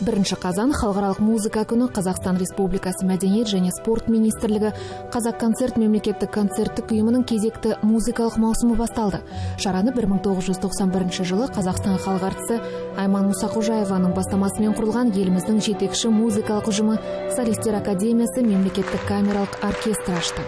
1 қазан халықаралық музыка күні Қазақстан Республикасы Мәдениет және спорт министрлігі Қазақконцерт мемлекеттік концерттік ұйымының кезекті музыкалық маусымы басталды. Шараны 1991 жылы Қазақстан халық артисі Айман Мұсақожаеваның бастамасымен құрылған еліміздің жетекші музыкалық ұжымы Солисттер академиясы мемлекеттік камералық оркестр ашты.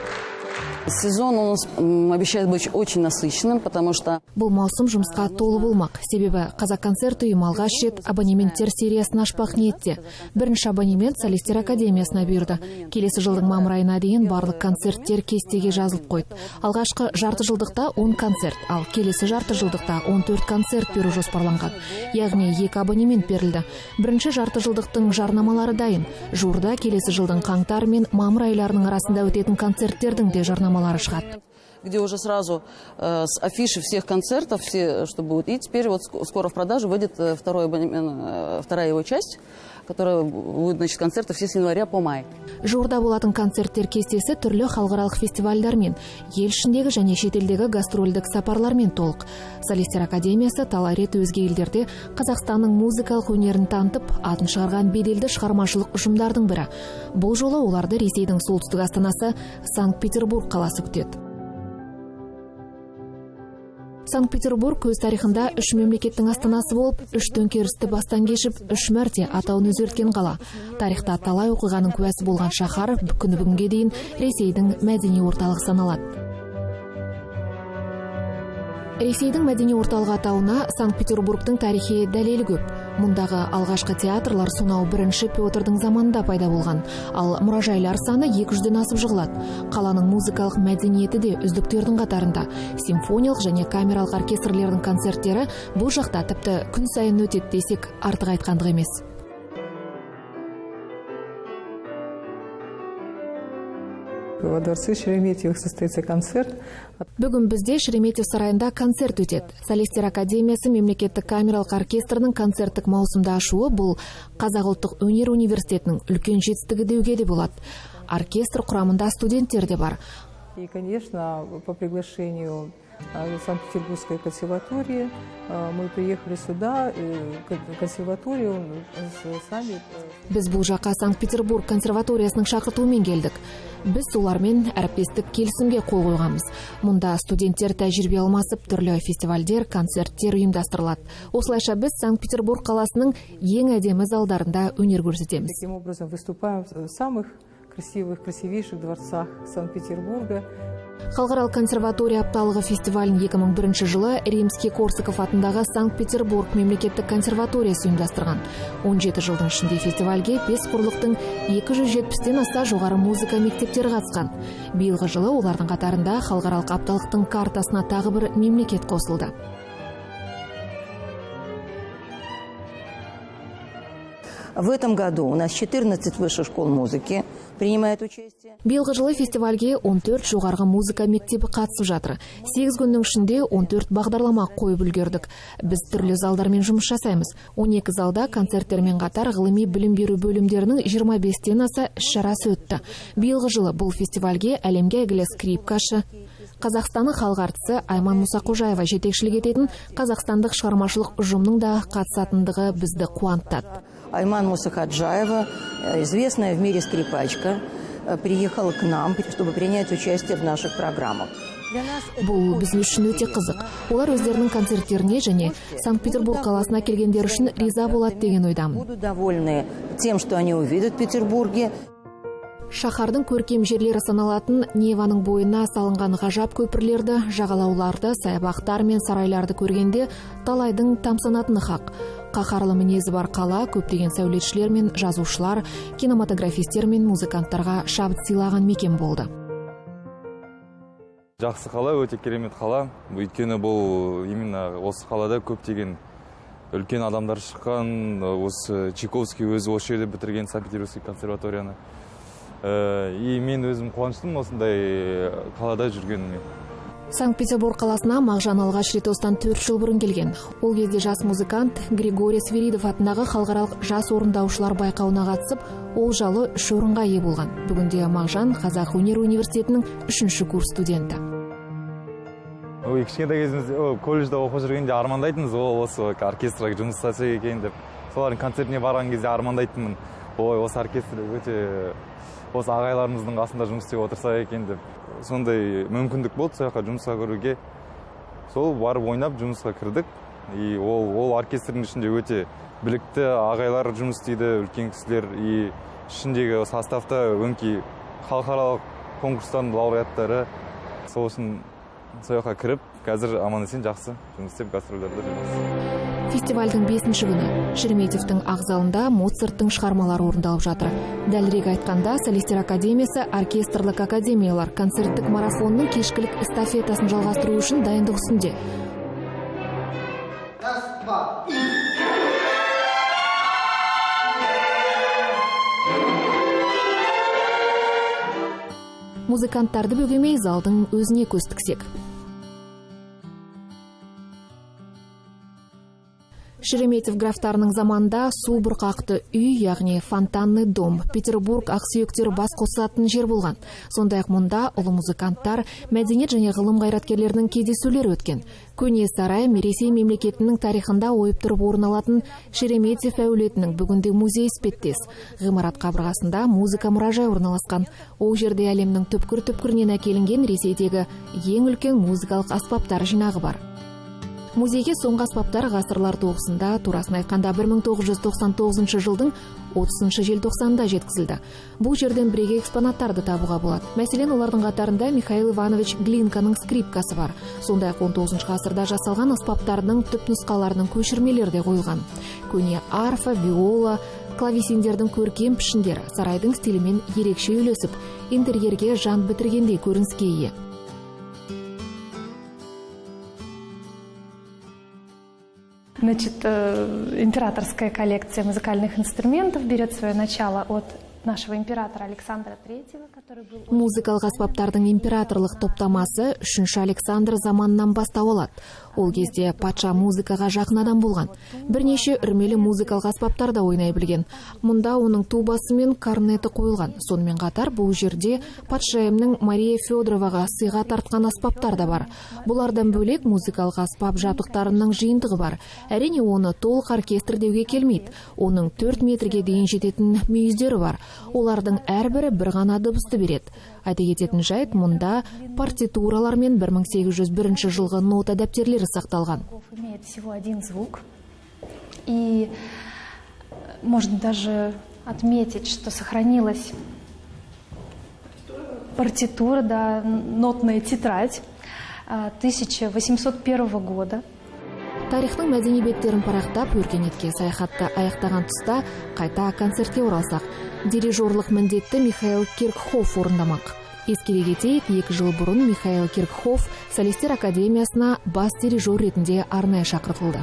Сезон у нас обещает быть очень насыщенным, потому что... Бұл маусым жұмысқа толы болмақ. Себебі Қазақконцерт ұйымы алғаш рет абонементтер сериясын ашпақ ниетте. Бірінші абонемент Солисттер академиясына бұйырды. Келесі жылдың мамыр айына дейін барлық концерттер кестеге жазылып қойды. Алғашқы жарты жылдықта 10 концерт, ал келесі жарты жылдықта 14 концерт беру жоспарланған. Яғни 2 абонемент берілді. Бірінші жарты жылдықтың жарнамалары дайын. Жуырда келесі жылдың қаңтар мен мамыр айларының арасында өтетін концерттердің де жарнамалары шығады. Где уже сразу с афиши всех концертов, все, что будет. И теперь вот скоро в продажу выйдет вторая его часть, которая будет, значит, концерты все с января по май. Жуырда болатын концерттер кестесі түрлі халықаралық фестивальдармен, ел ішіндегі және шетелдегі гастрольдік сапарлармен толық. Солисттер академиясы талай рет өзге елдерде Қазақстанның музыкалық өнерін танытып, атын шығарған беделді шығармашылық ұжымдардың бірі. Бұл жолы оларды Ресейдің солтүстік астанасы Санкт-Петербург қаласы күтеді. Санкт-Петербург өз тарихында 3 мемлекеттің астанасы болып, 3 төңкерісті бастан кешіп, 3 мәрте атауын өзгерткен қала. Тарихта талай оқиғаның куәсі болған шаһар күні бүгінге дейін Ресейдің мәдени орталығы саналады. Ресейдің мәдени орталығы атауына Санкт-Петербургтың тарихи дәлелі көп. Мұндағы алғашқы театрлар сонау 1 Петрдің заманында пайда болған, ал мұражайлар саны 200-ден асып жығылады. Қаланың музыкалық мәдениеті де үздіктердің қатарында. Симфониялық және камералық оркестрлердің концерттері бұл жақта тіпті күн сайын өтеді десек артық айтқандық емес. Во дворце Шереметьевых состоится концерт. Бүгін бізде Шереметьев сарайында концерт өтеді. Солисттер академиясы мемлекеттік камералық оркестрінің концерттік маусымда ашуы бұл Қазақ ұлттық өнер университетінің үлкен жетістігі деуге де болады. Оркестр құрамында студенттер де бар. И, конечно, по приглашению Санкт-Петербургской консерватории мы приехали сюда, консерваторию сами. Біз бұл жаққа Санкт-Петербург консерваториясының шақыртуымен келдік. Біз солармен әріптестік келісімге қол қойғанбыз. Мұнда студенттер тәжірибе алмасып, түрлі фестивальдер, концерттер ұйымдастырылады. Осылайша біз Санкт-Петербург қаласының ең әдемі залдарында өнер көрсетеміз. Таким образом выступаем в самых красивейших дворцах Санкт-Петербурга. Халықаралық консерватория апталығы фестивалін 2001 жылы Римский-Корсаков атындағы Санкт-Петербург мемлекеттік консерваториясы ұйымдастырған. 17 жылдың ішінде фестивальге 5 құрлықтың 270-тен аса жоғары музыка мектептері қатысқан. Биылғы жылы олардың қатарында халықаралық апталықтың картасына тағы бір мемлекет қосылды. В этом году у нас 14 высших школ музыки принимает участие. Биылғы жылы фестивальге 14 жоғарғы музыка мектебі қатысып жатыр. 8 күннің ішінде 14 бағдарлама қойып үлгердік. Біз түрлі залдармен жұмыс жасаймыз. 12 залда концерттермен қатар ғылыми білім беру бөлімдерінің 25-тен аса іс-шарасы өтті. Биылғы жылы бұл фестивальге әлемге әйгілі скрипкашы, Қазақстанның халық артисі Айман Мұсақожаева жетекшілік ететін қазақстандық шығармашылық ұжымның да қатысатындығы бізді қуантады. Айман Мұсақожаева, известная в мире скрипачка, приехала к нам, чтобы принять участие в наших программах. Бұл біз үшін өте қызық. Олар өздерінің концерттеріне және Санкт-Петербург қаласына келгендер үшін риза болады деген ойдамын. Будут довольны тем, что они увидят в Петербурге. Шаһардың көркем жерлері саналатын Неваның бойына салынған ғажап көпірлерді, жағалауларды, саябақтар мен сарайларды көргенде талайдың тамсанатыны хақ. Қаһарлы мінезі бар қала көптеген сәулетшілер мен жазушылар, кинематографистер мен музыканттарға шабыт сыйлаған мекен болды. Жақсы қала, өте керемет қала. Өйткені бұл именно осы қалада көптеген үлкен адамдар шыққан, осы Чайковский өзі осы жерде бітірген Санкт-Петербургский консерваторияны. И мен өзім қуаныштымын осындай қалада жүргеніме. Санкт-Петербург қаласына Мағжан алғаш рет осыдан 4 жыл бұрын келген. Ол кезде жас музыкант Григорий Свиридов атындағы халықаралық жас орындаушылар байқауына қатысып, ол жалы 3 орынға ие болған. Бүгінде Мағжан Қазақ өнер университетінің 3-ші курс студенті. Кішкентай кезімізде колледжде оқып жүргенде армандайтынбыз, осы оркестрға жұмыс жасасақ екен деп. солардың концертіне барған кезде армандайтынмын, ой, осы оркестр өте осы ағайларымыздың қасында жұмыс істеп отырса екен деп. Сондай мүмкіндік болды сол жаққа жұмысқа кіруге. Сол барып ойнап жұмысқа кірдік. И ол оркестрдің ішінде өте білікті ағайлар жұмыс істейді, үлкен кісілер. И ішіндегі составта өңкей халықаралық конкурстардың лауреаттары. Сол үшін сол жаққа кіріп, қазір аман-есен жақсы жұмыс істеп гастролдерде жүрміз. Фестивальдің 5-ші күні Шереметьевтің ағзалында Моцарттың шығармалары орындалып жатыр. Дәлірек айтқанда, Солистер академиясы оркестрлік академиялар концерттік марафонның кешкілік эстафетасын жалғастыру үшін дайындық үстінде. Музыканттарды бөгемей залдың өзіне көз тіксек. Шереметьев графтарының заманда су бұрқақты үй, яғни фонтанный дом, Петербург ақсүйектері бас қосатын жер болған. Сондай-ақ мұнда ұлы музыканттар, мәдениет және ғылым қайраткерлерінің кездесулері өткен. Көне сарай Ресей мемлекетінің тарихында ойып тұрып орын алатын Шереметьев әулетінің бүгінде музей іспеттес. Ғимарат қабырғасында музыка мұражай орналасқан. Ол жерде әлемнің түпкір-түпкірінен әкелінген Ресейдегі ең үлкен музыкалық аспаптар жинағы бар. Музейге соңғы аспаптар ғасырлар тоғысында, турасын айтқанда 1999 жылдың 30 желтоқсанында жеткізілді. Бұл жерден бірегей экспонаттарды табуға болады. Мәселен, олардың қатарында Михаил Иванович Глинканың скрипкасы бар. Сондай-ақ 19 ғасырда жасалған аспаптардың түпнұсқаларының көшірмелері де қойылған. Көне арфа, виола, клавесиндердің көркем пішіндері сарайдың стилімен ерекше үйлесіп, интерьерге жан бітіргендей көрініске ие. Значит, императорская коллекция музыкальных инструментов берет свое начало от нашего императора Александра III, который был... Музыкалық аспаптардың императорлық топтамасы 3-ші Александр заманынан бастау алады. Ол кезде патша музыкаға жақын адам болған. Бірнеше үрмелі музыкалық аспаптарда ойнай білген. Мұнда оның тубасы мен корнеті қойылған. Сонымен қатар бұл жерде патшайымның Мария Федороваға сыйға тартқан аспаптар да бар. Бұлардан бөлек музыкалық аспап жабдықтарының жиынтығы бар. Әрине оны толық оркестр деуге келмейді. Оның 4 метрге дейін жететін мүйіздері бар. Олардың әрбірі бір ғана дыбысты береді. Айта кететін жайт, мұнда партитуралар мен 1801 жылғы нота дәптерлері сақталған. Имеет всего один звук. И можно даже отметить, что сохранилась партитура, да, нотная тетрадь 1801 года. Тарихтың мәдени беттерін парақтап, өркениетке саяхатты аяқтаған тұста қайта концертке оралсақ, дирижерлық міндетті Михаил Киркхоф орындамақ. Ескере кетейік, 2 жыл бұрын Михаил Киркхоф Солистер академиясына бас дирижер ретінде арнайы шақыртылды.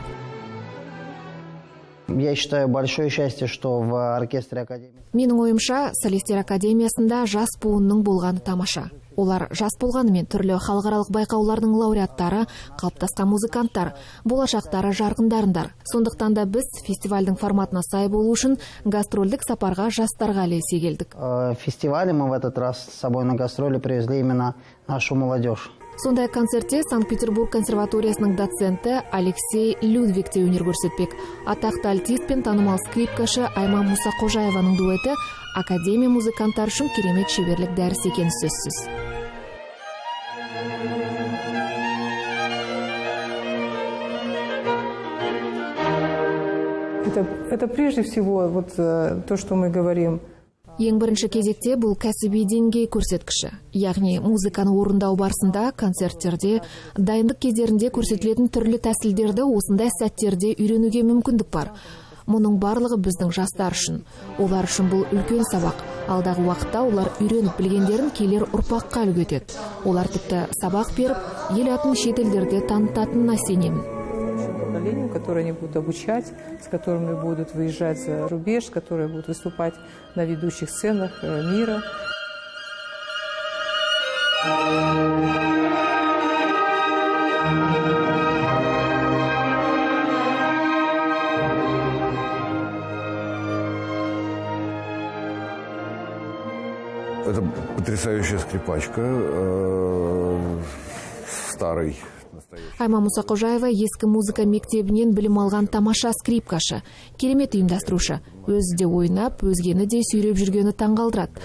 Я считаю большое счастье, что в оркестре академии. Менің ойымша, Солистер академиясында жас буынның болғаны тамаша. Олар жас болғанымен түрлі халықаралық байқаулардың лауреаттары, қалыптасқан музыканттар, болашақтары жарқындарындар. Сондықтан да біз фестивальдің форматына сай болу үшін гастрольдік сапарға жастарға ілесе келдік. Фестивале мы в этот раз с собой на гастроли привезли именно нашу молодежь. Сондай концертте Санкт-Петербург консерваториясының доценті Алексей Людвиг те өнер көрсетпек. Атақты альтист пен танымал скрипкашы Айма Мұсақожаеваның дуэті академия музыканттар үшін керемет шеберлік дәріс екені сөзсіз. Это прежде всего вот то, что мы говорим. Ең бірінші кезекте бұл кәсіби деңгей көрсеткіші. Яғни музыканы орындау барысында, концерттерде, дайындық кездерінде көрсетілетін түрлі тәсілдерді осындай сәттерде үйренуге мүмкіндік бар. Мұның барлығы біздің жастар үшін. Олар үшін бұл үлкен сабақ. Алдағы уақытта олар үйреніп білгендерін келер ұрпаққа үлгі етеді. Олар тіпті сабақ беріп, ел атын шет елдерде танытатынына сенемін. Которые они будут обучать, с которыми будут выезжать за рубеж, которые будут выступать на ведущих сценах мира. Это потрясающая скрипачка, старый Айман Мусақожаева ескі музыка мектебінен білім алған тамаша скрипкашы, керемет ұйымдастырушы. Өзі де ойнап, өзгені де сөйлеп жүргені таңғалдырады.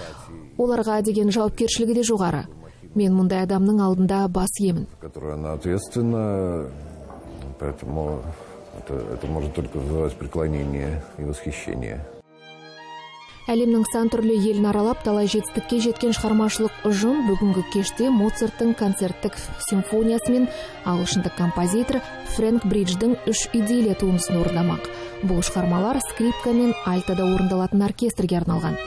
Оларға деген жауапкершілігі де жоғары. Мен мұндай адамның алдында бас иемін. Которая она ответственна, поэтому это может только вызывать преклонение и восхищение. Әлемнің сан түрлі елін аралап, талай жетістікке жеткен шығармашылық ұжым бүгінгі кеште Моцарттың концерттік симфониясы мен ағылшындық композитор Фрэнк Бридждің 3 идея туындысын орындамақ. Бұл шығармалар скрипка мен альтода орындалатын оркестрге арналған.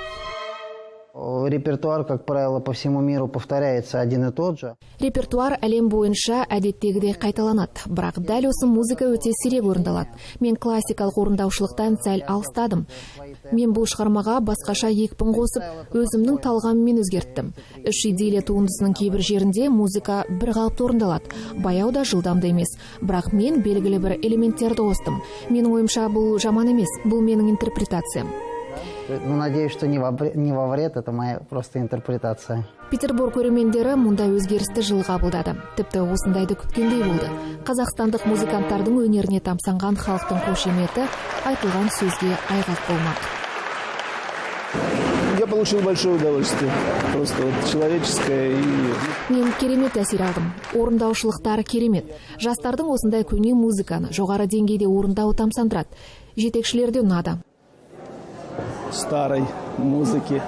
Репертуар, как правило, по всему миру повторяется один и тот же. Репертуар әлем бойынша әдеттегідей қайталанады, бірақ дәл осы музыка өте сирек орындалады. Мен классикалық орындаушылықтан сәл алыстадым. Мен бұл шығармаға басқаша екпін қосып, өзімнің талғамымен өзгерттім. 3 идея туындысының кейбір жерінде музыка бір қалыпты орындалады. Баяу да жылдам да емес, бірақ мен белгілі бір элементтерді қостым. Менің ойымша бұл жаман емес, бұл менің интерпретациям. Ну, надеюсь, что не во вред, это моя просто интерпретация. Петербург көрермендері мұндай өзгерісті жылы қабылдады. Тіпті осындайды күткендей болды. Қазақстандық музыканттардың өнеріне тамсанған халықтың қошеметі айтылған сөзге айғақ болмақ. Я получил большое удовольствие, просто вот человеческое и... Мен керемет әсер алдым. Орындаушылықтары керемет. Жастардың осындай көне музыканы жоғары деңгейде орындауы тамсандырады. Жетекшілерде ұнады. Старой музыки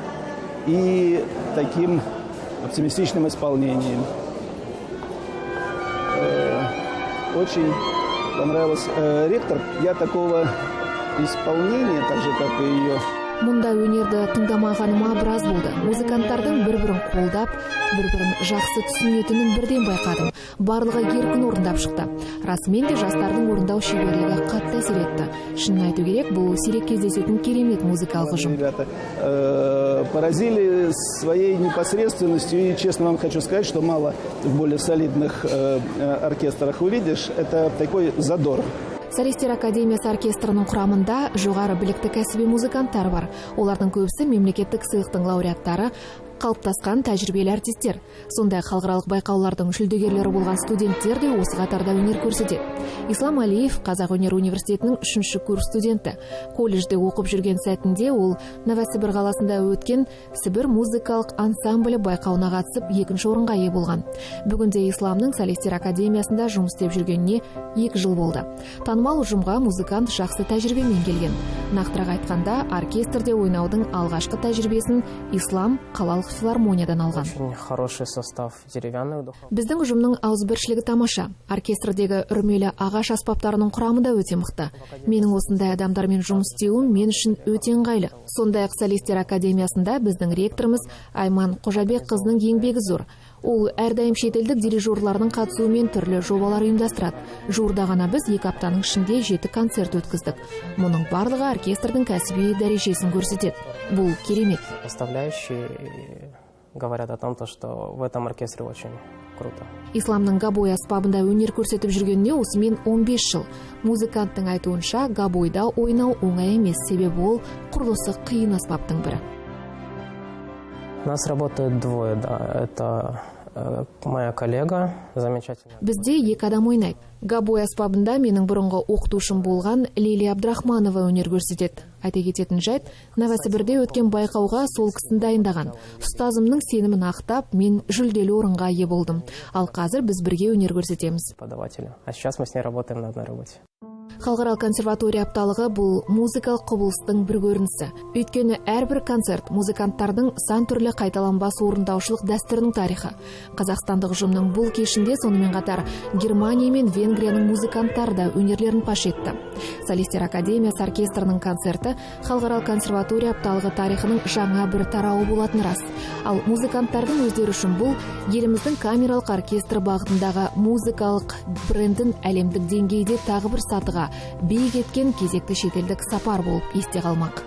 и таким оптимистичным исполнением. Очень понравилось. Ректор, я такого исполнения, так же, как и ее... Мұнда өнерді тыңдамағаныма біраз болды. Музыканттардың бір-бірін қолдап, бір-бірін жақсы түсінетінін бірден байқадым. Барлығы еркін орындап шықты. Расымен де жастардың орындау шеберлігі қатты әсер етті. Шынын айту керек, бұл сирек кездесетін керемет музыкалық ұжым. Ребята поразили своей непосредственностью, и честно вам хочу сказать, что мало в более солидных оркестрах увидишь. Это такой задор. Солистер академиясы оркестрінің құрамында жоғары білікті кәсіби музыканттар бар. Олардың көбісі мемлекеттік сыйлықтың лауреаттары, қалыптасқан тәжірибелі артистер. Сондай халықаралық байқаулардың жүлдегерлері болған студенттер де осы қатарда өнер көрсетеді. Ислам Алиев Қазақ өнер университетінің 3-ші курс студенті. Колледжде оқып жүрген сәтінде ол Новосібір қаласында өткен Сібір музыкалық ансамблі байқауына қатысып 2-ші орынға ие болған. Бүгінде Исламның солистер академиясында жұмыс істеп жүргеніне 2 жыл болды. Танымал ұжымға музыкант жақсы тәжірибемен келген. Нақтырақ айтқанда, оркестрде ойнаудың алғашқы тәжірибесін Ислам қалалық филармониядан алған. Хороший состав деревянных духов. Біздің ұжымның ауызбіршілігі тамаша. Оркестрдегі үрмелі ағаш аспаптарының құрамы да өте мықты. Менің осындай адамдармен жұмыс істеуім мен үшін өте ыңғайлы. Сондай-ақ солистер академиясында біздің ректорымыз Айман Қожабек қызының еңбегі зор. Ол әрдайым шетелдік дирижерлардың қатысуымен түрлі жобалар ұйымдастырады. Жуырда ғана біз 2 аптаның ішінде 7 концерт өткіздік. Мұның барлығы оркестрдің кәсіби дәрежесін көрсетеді. Бұл керемет. Составляющие говорят о том, что в этом оркестре очень круто. Исламның габой аспабында өнер көрсетіп жүргеніне осымен 15 жыл. Музыканттың айтуынша габойда ойнау оңай емес, себебі ол құрылысы қиын аспаптың бірі. У нас работают двое, да. Это моя коллега, замечательная. Бізде 2 адам ойнайды. Габой аспабында менің бұрынғы оқытушым болған Лилия Абдрахманова өнер көрсетеді. Айта кететін жайт, Новосібірде өткен байқауға сол кісін дайындаған. Ұстазымның сенімін ақтап, мен жүлделі орынға ие болдым. Ал қазір біз бірге өнер көрсетеміз. А сейчас мы с ней работаем на одной работе. Халықаралық консерватория апталығы бұл музыкалық құбылыстың бір көрінісі. Өйткені әрбір концерт музыканттардың сан түрлі қайталанбас орындаушылық дәстүрінің тарихы. Қазақстандық ұжымның бұл кешінде сонымен қатар Германия мен Венгрияның музыканттары да өнерлерін паш етті. Солистер академиясы оркестрінің концерті халықаралық консерватория апталығы тарихының жаңа бір тарауы болатын рас. Ал музыканттардың өздері үшін бұл еліміздің камералық оркестр бағытындағы музыкалық брендін әлемдік деңгейде тағы бір сатыға биік еткен кезекті шетелдік сапар болып есте қалмақ.